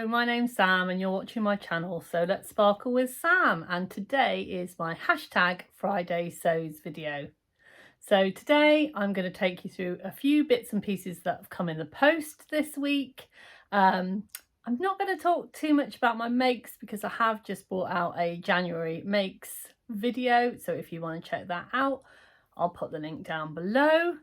my name's Sam and you're watching my channel, so let's sparkle with Sam, and today is my hashtag Friday Sews video. So today I'm going to take you through a few bits and pieces that have come in the post this week. I'm not going to talk too much about my makes because I have just brought out a January makes video, so if you want to check that out, I'll put the link down below.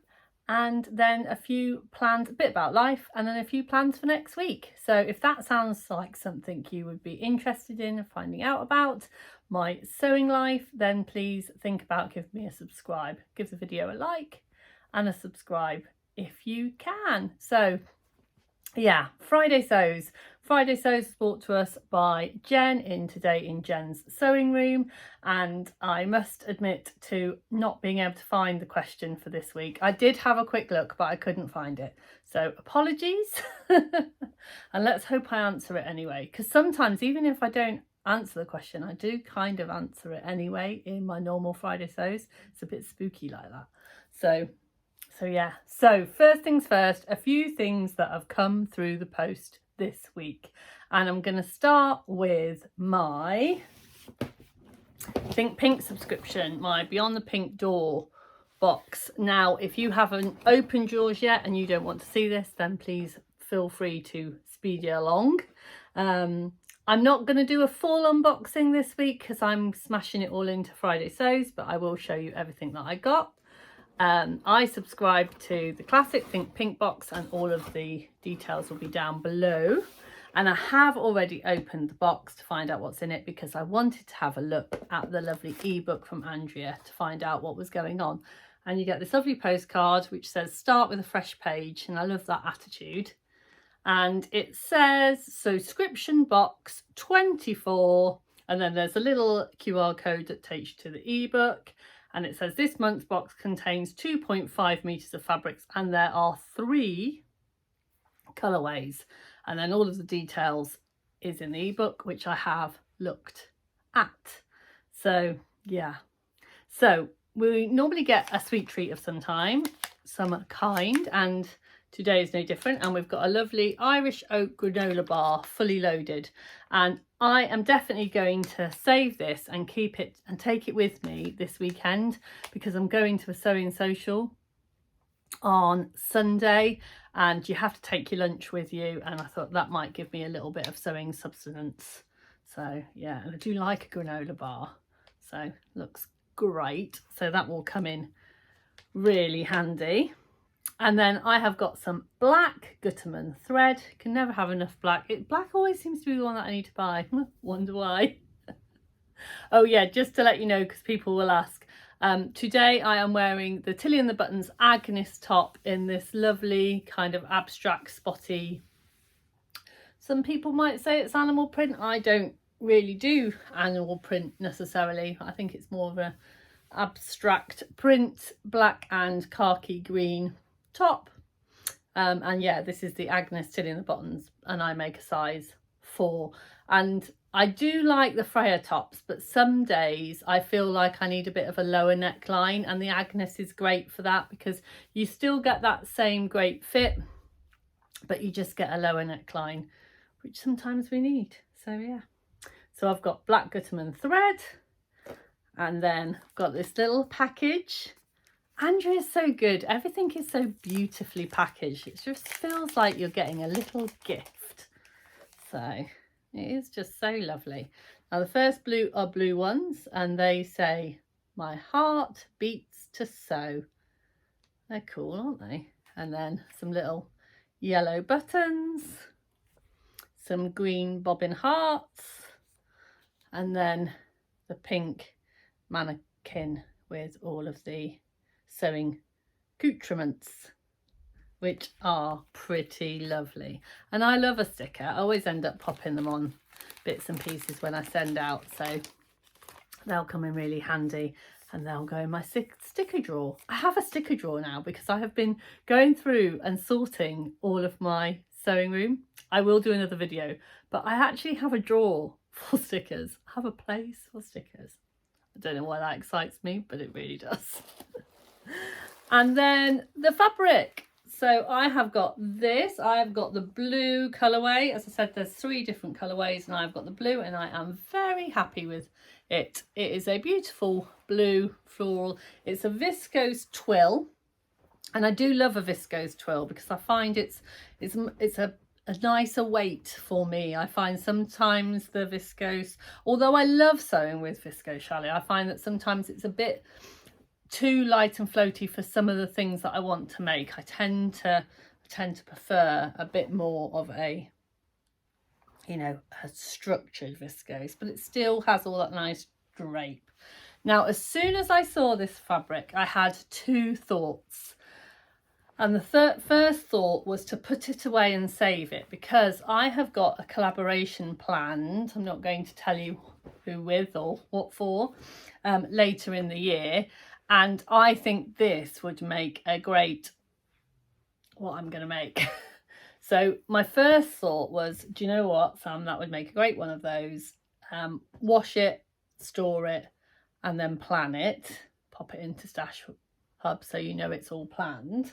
And then a few plans, a bit about life, and then a few plans for next week. So if that sounds like something you would be interested in finding out about my sewing life, then please think about giving me a subscribe. Give the video a like and a subscribe if you can. So yeah, Friday Sews. Friday Sews is brought to us by Jen today in Jen's sewing room, and I must admit to not being able to find the question for this week. I did have a quick look, but I couldn't find it. So apologies. And let's hope I answer it anyway, because sometimes even if I don't answer the question, I do kind of answer it anyway in my normal Friday Sews. It's a bit spooky like that. So yeah, so first things first, a few things that have come through the post this week. And I'm going to start with my Think Pink subscription, my Beyond the Pink Door box. Now, if you haven't opened yours yet and you don't want to see this, then please feel free to speed it along. I'm not going to do a full unboxing this week because I'm smashing it all into Friday Sews, but I will show you everything that I got. I subscribe to the classic Think Pink box and all of the details will be down below. And I have already opened the box to find out what's in it because I wanted to have a look at the lovely ebook from Andrea to find out what was going on. And you get this lovely postcard which says start with a fresh page, and I love that attitude. And it says subscription box 24, and then there's a little QR code that takes you to the ebook. And it says this month's box contains 2.5 meters of fabrics and there are 3 colorways. And then all of the details is in the ebook, which I have looked at. So yeah, so we normally get a sweet treat of some kind, and today is no different. And we've got a lovely Irish oak granola bar fully loaded, and I am definitely going to save this and keep it and take it with me this weekend because I'm going to a sewing social on Sunday and you have to take your lunch with you, and I thought that might give me a little bit of sewing substance. So yeah, and I do like a granola bar, so looks great. So that will come in really handy. And then I have got some black Gutterman thread. Can never have enough black. Black always seems to be the one that I need to buy. Wonder why. Oh yeah, just to let you know, because people will ask. Today I am wearing the Tilly and the Buttons Agnes top in this lovely kind of abstract spotty. Some people might say it's animal print. I don't really do animal print necessarily. I think it's more of a abstract print, black and khaki green top. And yeah, this is the Agnes Tilly and the Buttons, and I make a size 4. And I do like the Freya tops, but some days I feel like I need a bit of a lower neckline, and the Agnes is great for that because you still get that same great fit, but you just get a lower neckline, which sometimes we need. So yeah, so I've got black Gutterman thread, and then I've got this little package. Andrea is so good. Everything is so beautifully packaged. It just feels like you're getting a little gift. So it is just so lovely. Now the first blue are blue ones, and they say, "My heart beats to sew." They're cool, aren't they? And then some little yellow buttons, some green bobbin hearts, and then the pink mannequin with all of the sewing accoutrements, which are pretty lovely. And I love a sticker. I always end up popping them on bits and pieces when I send out, so they'll come in really handy and they'll go in my sticker drawer. I have a sticker drawer now because I have been going through and sorting all of my sewing room. I will do another video, but I actually have a drawer for stickers. I have a place for stickers. I don't know why that excites me, but it really does. And then the fabric. So I have got this. I have got the blue colourway. As I said, there's 3 different colourways and I've got the blue and I am very happy with it. It is a beautiful blue floral. It's a viscose twill. And I do love a viscose twill because I find it's a nicer weight for me. I find sometimes the viscose, although I love sewing with viscose challis, I find that sometimes it's a bit too light and floaty for some of the things that I want to make. I tend to prefer a bit more of a, you know, a structured viscose, but it still has all that nice drape. Now, as soon as I saw this fabric, I had 2 thoughts. And the first thought was to put it away and save it, because I have got a collaboration planned. I'm not going to tell you who with or what for, later in the year. And I think this would make a great, what I'm going to make. So my first thought was, do you know what, Sam, that would make a great one of those. Wash it, store it, and then plan it. Pop it into Stash Hub so you know it's all planned.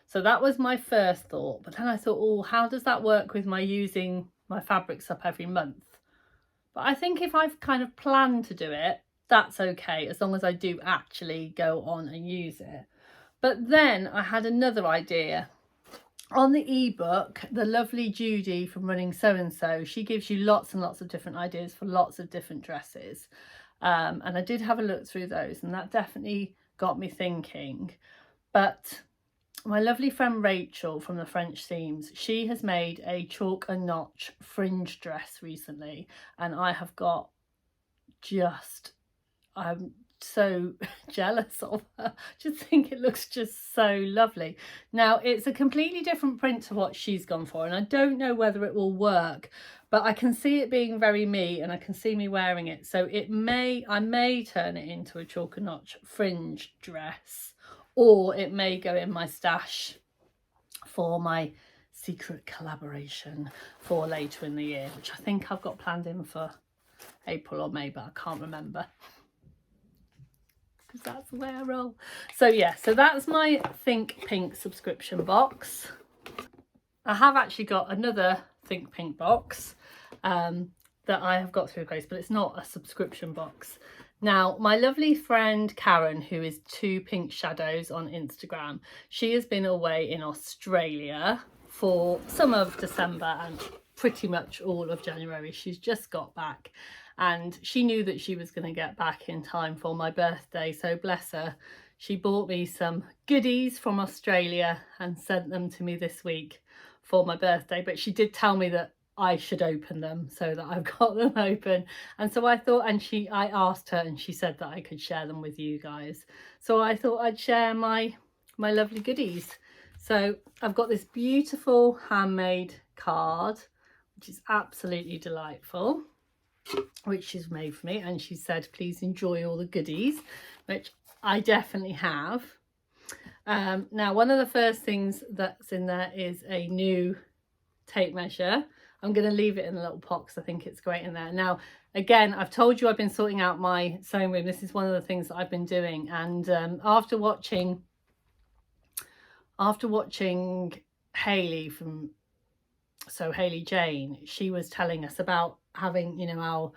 So that was my first thought, but then I thought, oh, how does that work with my using my fabrics up every month? But I think if I've kind of planned to do it, that's okay, as long as I do actually go on and use it. But then I had another idea. On the ebook, the lovely Judy from Running So and So, she gives you lots and lots of different ideas for lots of different dresses. And I did have a look through those, and that definitely got me thinking. But my lovely friend Rachael from the French Seams, she has made a chalk and notch fringe dress recently, and I have got I'm so jealous of her. Just think it looks just so lovely. Now, it's a completely different print to what she's gone for, and I don't know whether it will work, but I can see it being very me, and I can see me wearing it. So I may turn it into a chalk and notch fringe dress, or it may go in my stash for my secret collaboration for later in the year, which I think I've got planned in for April or May, but I can't remember, because that's the way I roll. So yeah, so that's my Think Pink subscription box. I have actually got another Think Pink box that I have got through the post, but it's not a subscription box. Now, my lovely friend Karen, who is 2 Pink Shadows on Instagram, she has been away in Australia for some of December and pretty much all of January. She's just got back, and she knew that she was going to get back in time for my birthday, so bless her. She bought me some goodies from Australia and sent them to me this week for my birthday, but she did tell me that I should open them, so that I've got them open. And so I thought, and I asked her and she said that I could share them with you guys. So I thought I'd share my lovely goodies. So I've got this beautiful handmade card, which is absolutely delightful, which she's made for me. And she said, please enjoy all the goodies, which I definitely have. Now, one of the first things that's in there is a new tape measure. I'm going to leave it in a little pot because I think it's great in there. Now, again, I've told you I've been sorting out my sewing room. This is one of the things that I've been doing. And after watching Hayley from Hayley Jane, she was telling us about having, you know, our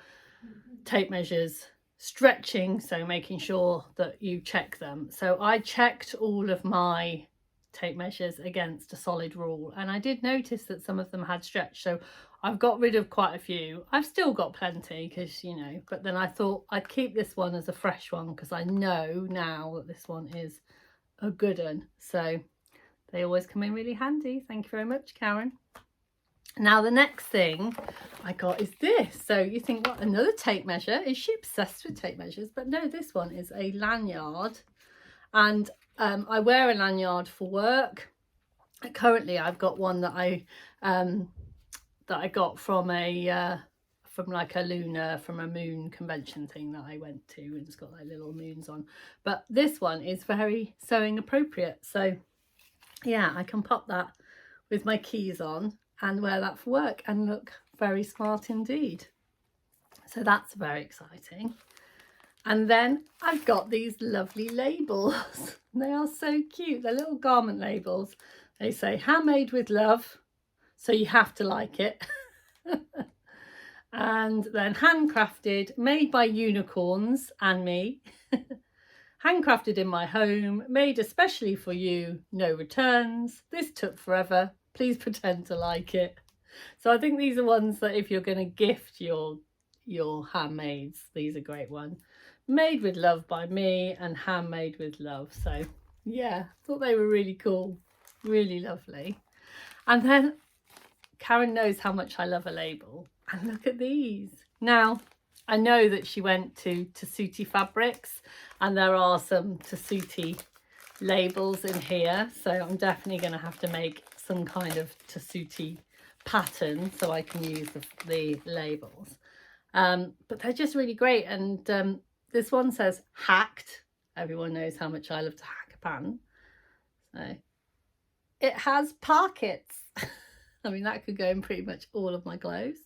tape measures stretching, so making sure that you check them. So I checked all of my tape measures against a solid rule, and I did notice that some of them had stretch, so I've got rid of quite a few. I've still got plenty because, you know, but then I thought I'd keep this one as a fresh one because I know now that this one is a good one, so they always come in really handy. Thank you very much, Karen. Now the next thing I got is this. So you think, what, another tape measure? Is she obsessed with tape measures? But no, this one is a lanyard, and I wear a lanyard for work. Currently, I've got one that I got from a moon convention thing that I went to, and it's got like little moons on. But this one is very sewing appropriate. So yeah, I can pop that with my keys on and wear that for work and look very smart indeed. So that's very exciting. And then I've got these lovely labels. They are so cute. They're little garment labels They say handmade with love, so you have to like it. And then handcrafted, made by unicorns and me. Handcrafted in my home, made especially for you, no returns. This took forever. Please pretend to like it. So I think these are ones that if you're going to gift your handmaids, these are great ones. Made with love by me and handmade with love. So yeah, thought they were really cool, really lovely. And then Karen knows how much I love a label. And look at these. Now, I know that she went to Tessuti Fabrics and there are some Tessuti labels in here. So I'm definitely going to have to make some kind of Tessuti pattern so I can use the labels. But they're just really great. And this one says hacked. Everyone knows how much I love to hack a pattern. So it has pockets. I mean, that could go in pretty much all of my clothes.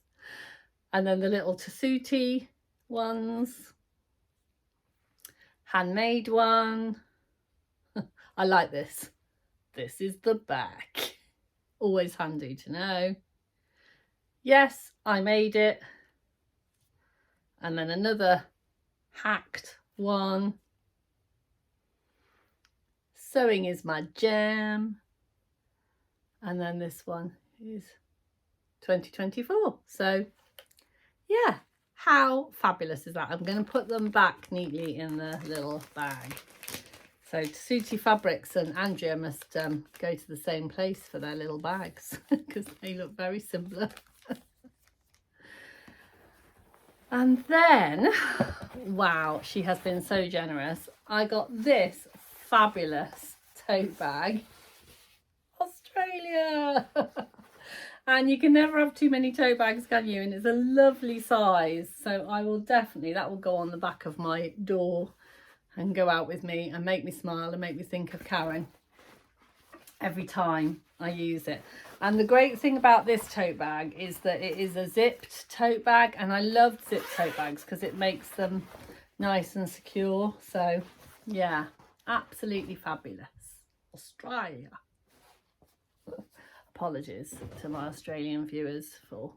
And then the little Tessuti ones. Handmade one. I like this. This is the back. Always handy to know. Yes, I made it. And then another hacked one. Sewing is my jam. And then this one is 2024. So yeah, how fabulous is that? I'm going to put them back neatly in the little bag. So Tessuti Fabrics and Andrea must go to the same place for their little bags because they look very similar. And then, wow, she has been so generous. I got this fabulous tote bag. Australia! And you can never have too many tote bags, can you? And it's a lovely size. So I will definitely, that will go on the back of my door and go out with me and make me smile and make me think of Karen every time I use it. And the great thing about this tote bag is that it is a zipped tote bag, and I love zipped tote bags because it makes them nice and secure. So yeah, absolutely fabulous. Australia. Apologies to my Australian viewers for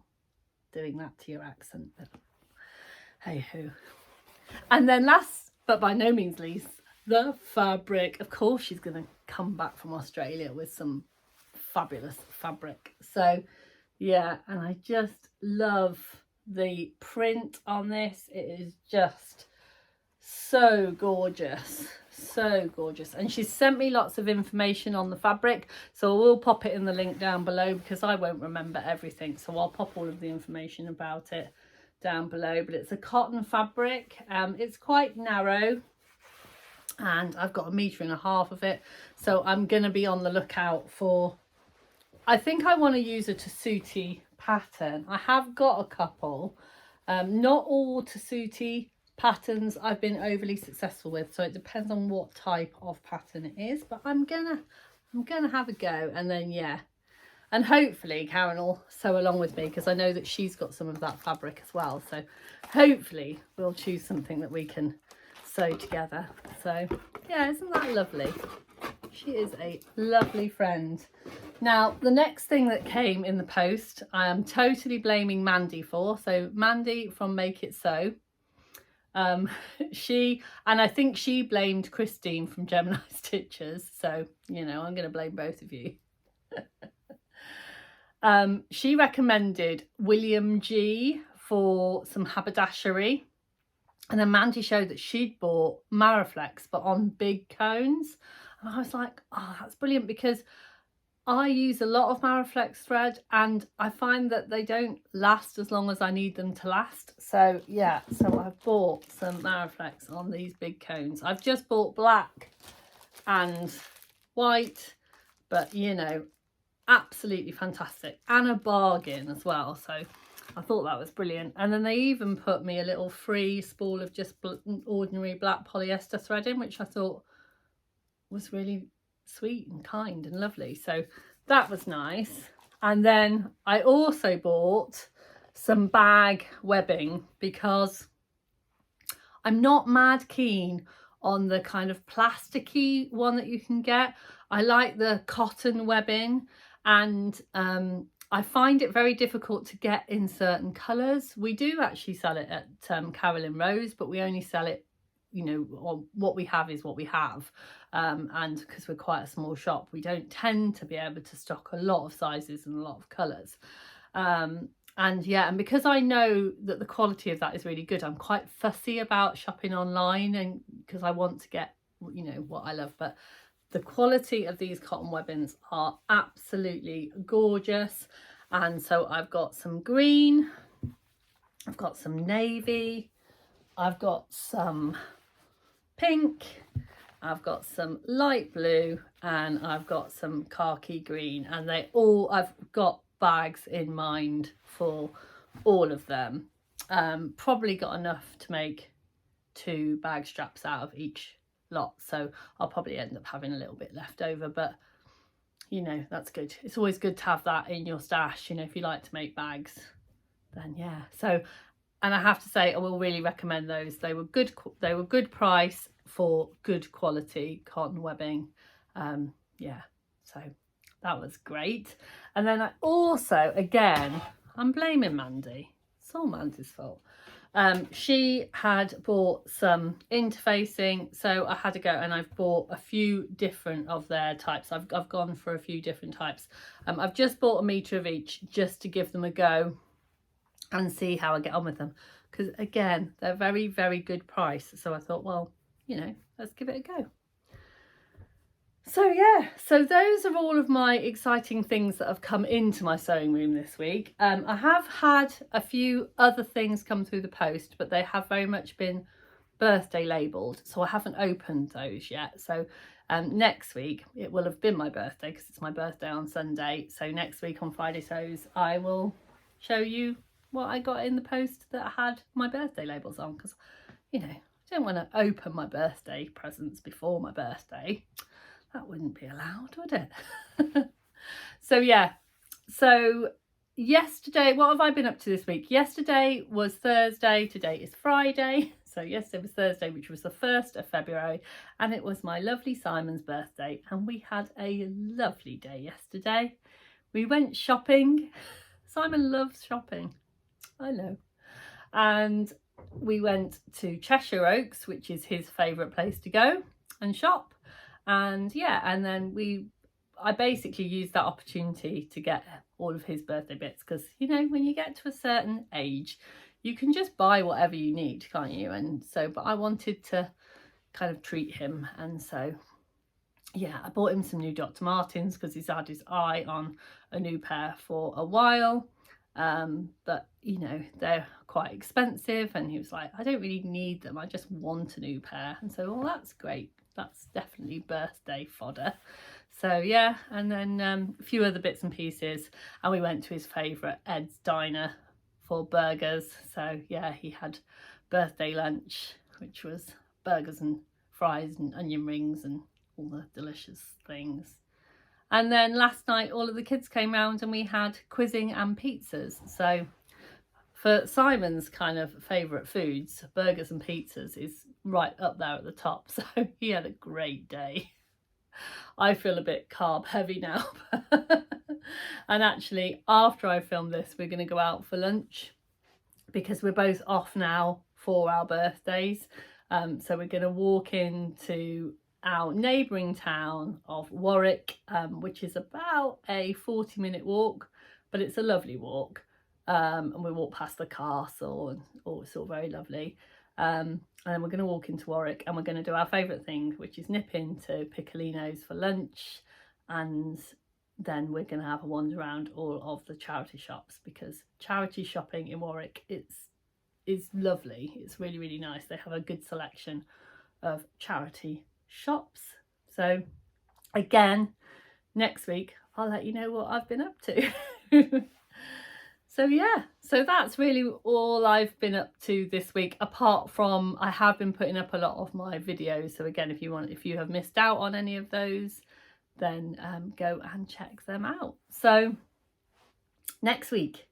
doing that to your accent, but hey ho. And then last but by no means least, the fabric. Of course she's going to come back from Australia with some fabulous fabric. So yeah, and I just love the print on this. It is just so gorgeous, so gorgeous. And she's sent me lots of information on the fabric, so I will pop it in the link down below because I won't remember everything, so I'll pop all of the information about it down below. But it's a cotton fabric. It's quite narrow and I've got 1.5 meters of it, so I'm going to be on the lookout for, I think I want to use a Tessuti pattern. I have got a couple. Not all Tessuti patterns I've been overly successful with, so it depends on what type of pattern it is, but I'm gonna have a go. And then yeah, and hopefully Karen will sew along with me because I know that she's got some of that fabric as well, so hopefully we'll choose something that we can sew together. So yeah, isn't that lovely? She is a lovely friend. Now, the next thing that came in the post, I am totally blaming Mandy for. So Mandy from Make It Sew. And I think she blamed Christine from Gemini Stitchers. So, you know, I'm going to blame both of you. She recommended William G for some haberdashery. And then Mandy showed that she'd bought Maraflex, but on big cones. And I was like, oh, that's brilliant, because I use a lot of Maraflex thread and I find that they don't last as long as I need them to last. So yeah, so I've bought some Maraflex on these big cones. I've just bought black and white, but you know, absolutely fantastic, and a bargain as well. So I thought that was brilliant. And then they even put me a little free spool of just ordinary black polyester thread in, which I thought was really sweet and kind and lovely. So that was nice. And then I also bought some bag webbing because I'm not mad keen on the kind of plasticky one that you can get. I like the cotton webbing, and I find it very difficult to get in certain colours. We do actually sell it at Carolyn Rose, but we only sell it, you know, or what we have is what we have. And because we're quite a small shop, we don't tend to be able to stock a lot of sizes and a lot of colours. And yeah, and because I know that the quality of that is really good, I'm quite fussy about shopping online, and because I want to get, you know, what I love. But the quality of these cotton webbings are absolutely gorgeous. And so I've got some green, I've got some navy, I've got some pink, I've got some light blue, and I've got some khaki green, and I've got bags in mind for all of them. Probably got enough to make 2 bag straps out of each lot, so I'll probably end up having a little bit left over, but you know, that's good. It's always good to have that in your stash, you know, if you like to make bags, then yeah. So, and I have to say, I will really recommend those. They were good price for good quality cotton webbing. Yeah, so that was great. And then I also, again, I'm blaming Mandy. It's all Mandy's fault. She had bought some interfacing, so I had to go and I've bought a few different of their types. I've gone for a few different types. I've just bought a metre of each just to give them a go and see how I get on with them, because again, they're very, very good price. So I thought, well, you know, let's give it a go. So yeah, so those are all of my exciting things that have come into my sewing room this week. I have had a few other things come through the post, but they have very much been birthday labelled, so I haven't opened those yet. So next week, it will have been my birthday because it's my birthday on Sunday. So next week on Friday Sews, I will show you what I got in the post that had my birthday labels on, because, you know, I don't want to open my birthday presents before my birthday. That wouldn't be allowed, would it? So yeah, so yesterday, what have I been up to this week? Yesterday was Thursday, today is Friday. So yesterday was Thursday, which was the 1st of February, and it was my lovely Simon's birthday, and we had a lovely day yesterday. We went shopping. Simon loves shopping, I know. And we went to Cheshire Oaks, which is his favourite place to go and shop. And yeah, and then I basically used that opportunity to get all of his birthday bits, because, you know, when you get to a certain age, you can just buy whatever you need, can't you? And so, but I wanted to kind of treat him, and so yeah, I bought him some new Dr. Martens because he's had his eye on a new pair for a while. But you know, they're quite expensive, and he was like, I don't really need them, I just want a new pair. And so, well, that's great, that's definitely birthday fodder. So yeah, and then a few other bits and pieces, and we went to his favourite Ed's Diner for burgers. So yeah, he had birthday lunch, which was burgers and fries and onion rings and all the delicious things. And then last night, all of the kids came round and we had quizzing and pizzas. So for Simon's kind of favourite foods, burgers and pizzas is right up there at the top. So he had a great day. I feel a bit carb heavy now. And actually, after I film this, we're going to go out for lunch because we're both off now for our birthdays. So we're going to walk into our neighbouring town of Warwick, which is about a 40-minute walk, but it's a lovely walk. And we walk past the castle, and it's all very lovely. And then we're going to walk into Warwick, and we're going to do our favourite thing, which is nip into Piccolino's for lunch, and then we're going to have a wander around all of the charity shops, because charity shopping in Warwick is lovely. It's really, really nice. They have a good selection of charity shops. So again, next week I'll let you know what I've been up to. So yeah, so that's really all I've been up to this week, apart from I have been putting up a lot of my videos. So again, if you have missed out on any of those, then go and check them out. So next week,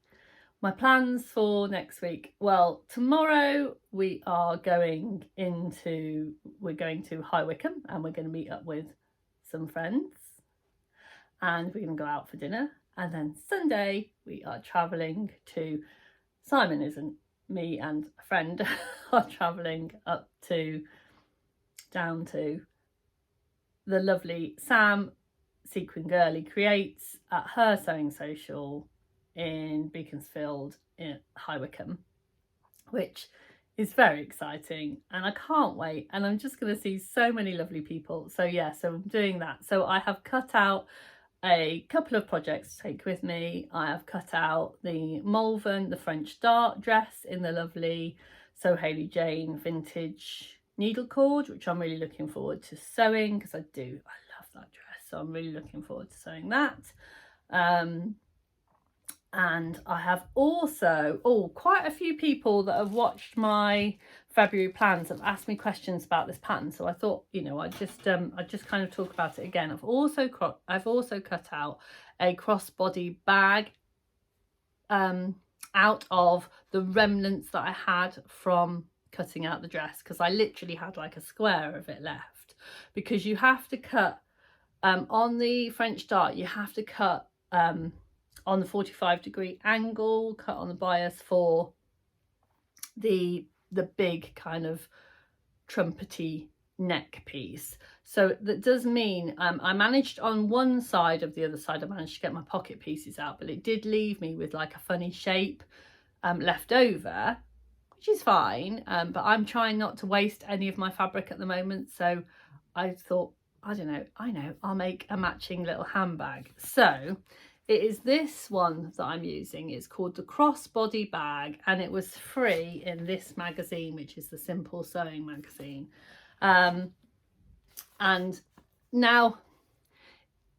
my plans for next week. Well, tomorrow we're going to High Wycombe, and we're going to meet up with some friends. and we're going to go out for dinner. And then Sunday we are travelling to, Simon isn't, me and a friend are travelling up to, down to the lovely Sam Sequin Girly creates at her sewing social in Beaconsfield in High Wycombe, which is very exciting and I can't wait, and I'm just going to see so many lovely people. So yeah, so I'm doing that. So I have cut out a couple of projects to take with me. I have cut out the Malvern, the French Dart dress in the lovely So Hayley Jane vintage needle cord, which I'm really looking forward to sewing because I love that dress, so I'm really looking forward to sewing that. And I have also, quite a few people that have watched my February plans have asked me questions about this pattern. So I thought, you know, I'd just kind of talk about it again. I've also cut out a crossbody bag out of the remnants that I had from cutting out the dress, because I literally had like a square of it left, because you have to cut on the French Dart, you have to cut on the 45-degree angle, cut on the bias for the big kind of trumpety neck piece. So that does mean I managed on one side of the other side, I managed to get my pocket pieces out, but it did leave me with like a funny shape left over, which is fine, but I'm trying not to waste any of my fabric at the moment. So I thought, I know, I'll make a matching little handbag. So it is this one that I'm using. It's called the Crossbody Bag, and it was free in this magazine, which is the Simple Sewing magazine. And now,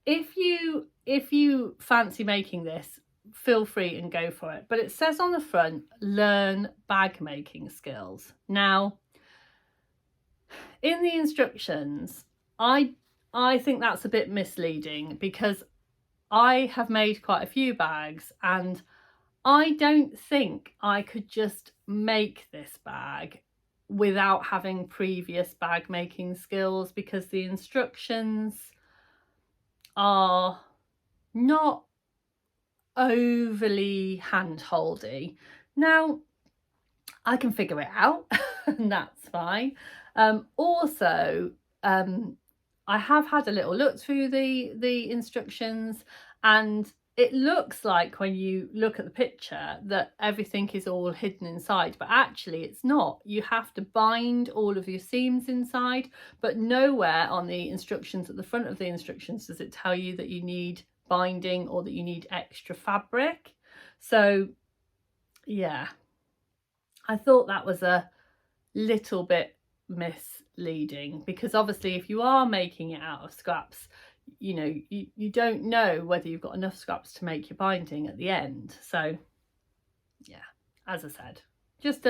if you fancy making this, feel free and go for it. But it says on the front, learn bag making skills. Now, in the instructions, I think that's a bit misleading, because I have made quite a few bags and I don't think I could just make this bag without having previous bag making skills, because the instructions are not overly hand-holdy. Now, I can figure it out and that's fine. Also, I have had a little look through the instructions, and it looks like when you look at the picture that everything is all hidden inside, but actually it's not. You have to bind all of your seams inside, but nowhere on the instructions, at the front of the instructions, does it tell you that you need binding or that you need extra fabric. So yeah, I thought that was a little bit misleading, because obviously if you are making it out of scraps, you know, you don't know whether you've got enough scraps to make your binding at the end. So yeah, as I said, just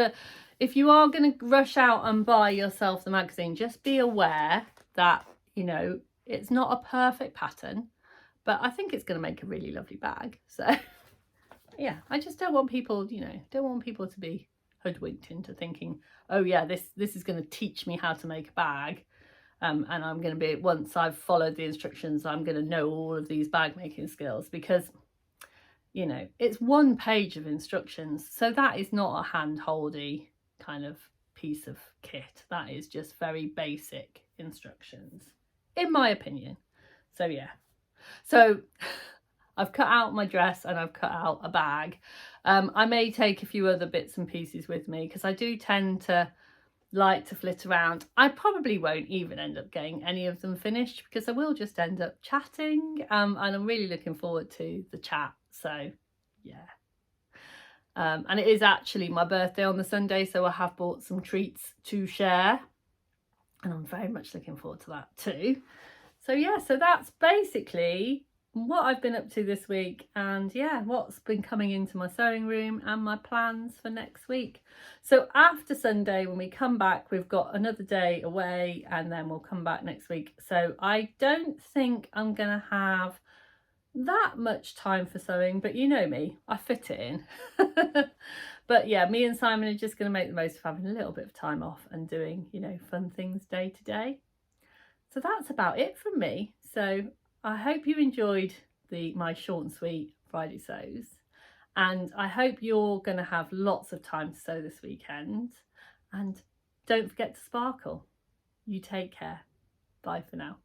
if you are going to rush out and buy yourself the magazine, just be aware that, you know, it's not a perfect pattern, but I think it's going to make a really lovely bag. So yeah, I just don't want people, you know, don't want people to be hoodwinked into thinking, oh yeah, this is going to teach me how to make a bag, and I'm going to be, once I've followed the instructions, I'm going to know all of these bag making skills, because, you know, it's one page of instructions, so that is not a hand-holdy kind of piece of kit. That is just very basic instructions, in my opinion. So yeah, so I've cut out my dress and I've cut out a bag. I may take a few other bits and pieces with me, because I do tend to like to flit around. I probably won't even end up getting any of them finished, because I will just end up chatting, and I'm really looking forward to the chat. So yeah, and it is actually my birthday on the Sunday, so I have bought some treats to share, and I'm very much looking forward to that too. So yeah, so that's basically what I've been up to this week, and yeah, what's been coming into my sewing room and my plans for next week. So after Sunday, when we come back, we've got another day away, and then we'll come back next week. So I don't think I'm gonna have that much time for sewing, but you know me, I fit it in. But yeah, me and Simon are just gonna make the most of having a little bit of time off and doing, you know, fun things day to day. So that's about it from me. So I hope you enjoyed my short and sweet Friday sews, and I hope you're going to have lots of time to sew this weekend, and don't forget to sparkle. You take care. Bye for now.